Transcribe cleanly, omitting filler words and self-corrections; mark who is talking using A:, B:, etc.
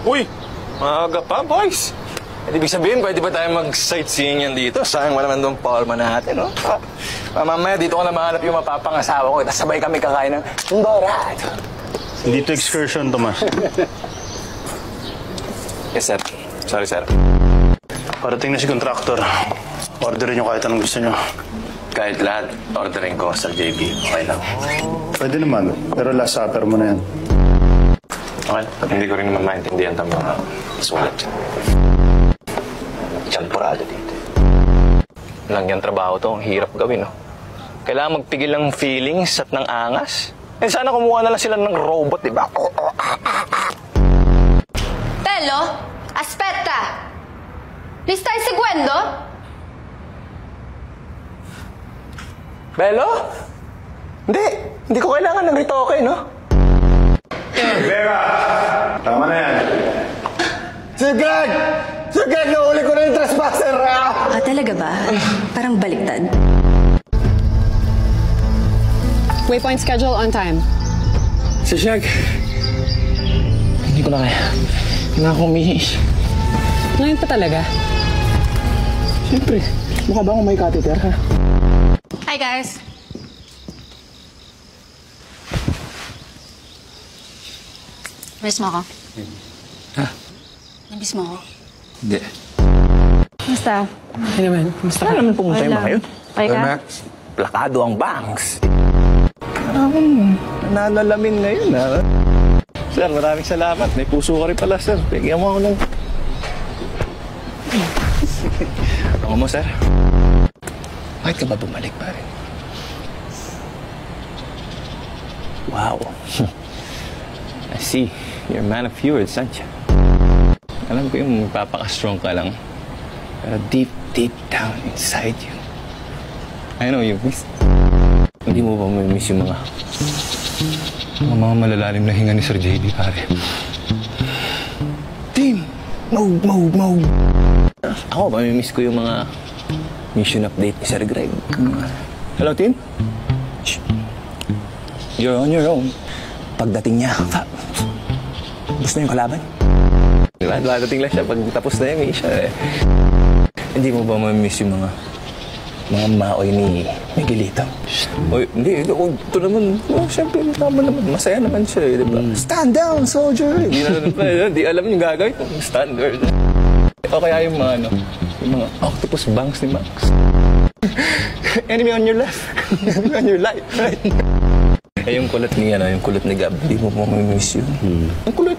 A: Uy! Maaga pa, boys! Ibig sabihin, pwede ba tayo mag-sightseeing yan dito? Sayang mo naman doon forma natin, no? Mamaya, dito ko na mahanap yung mapapangasawa ko. Tapos sabay kami kakain ng Dorado.
B: Hindi to excursion, Tomas.
A: Yes, sir. Sorry, sir.
B: Parating na si contractor. Orderin nyo kahit anong gusto nyo.
A: Kahit lahat, ordering ko, Sir JB. Okay lang.
B: Pwede naman, pero last supper mo na yan.
A: Okay. At hindi ko rin naman maintindihan ang mga sulat. Champurado dito. Lang yung trabaho to, ang hirap gawin, no? Kailangan magpigil ng feelings at ng angas. Eh, sana kumuha na lang sila ng robot, di ba?
C: Tello, aspetta! Mi stai seguendo?
A: Belo? Hindi ko kailangan ng ritoke, no?
B: Vera! Tama na yan.
A: Sir Greg! Sir Greg, nahuli ko na yung trespasser!
C: Talaga ba? Parang baliktad.
D: Waypoint schedule on time.
A: Sir Shag, hindi ko na kaya. Hindi na ako umihis.
D: Ngayon pa talaga.
A: Siyempre, mukha ba akong may catheter, ha?
C: Hi, guys. Miss mo ako?
A: Ha?
C: Miss mo ako?
A: Hindi.
D: Basta.
A: Hindi naman. Basta ka naman pumunta yung mga yun.
D: Okay ka?
A: Max, plakado ang banks. Nanalamin ngayon, ha? Sir, maraming salamat. May puso ka rin pala, sir. Bigyan mo ako ng... Ako mo, sir. Bakit ka ba bumalik, pare? Wow. I see. You're a man of few words, aren't you? Alam ko yung magpapaka-strong ka lang. Pero deep down inside you, I know you miss... Hindi mo ba miss yung mga malalalim na hinga ni Sir JB, pare? Team! Mode! Ako, mamimiss ko yung mga mission update ni Sir Greg. Hello, team? Shh. You're on your own. Pagdating niya, tapos na yung kalaban. Diba? Dadating lang siya pag tapos na yung mission. Hindi mo ba mamimiss yung mga maoy ni Miguelito? Oy, hindi. Ito naman, siyempre, tama naman. Masaya naman siya, diba? Stand down, soldier! Hindi na naman pa, hindi alam yung gagawin kung standard. O kaya yung mga, yung mga octopus bangs ni Max. Enemy on your left. Enemy on your right. Eh, yung kulit ni Gab, di mo mamimiss yun. Ang kulit.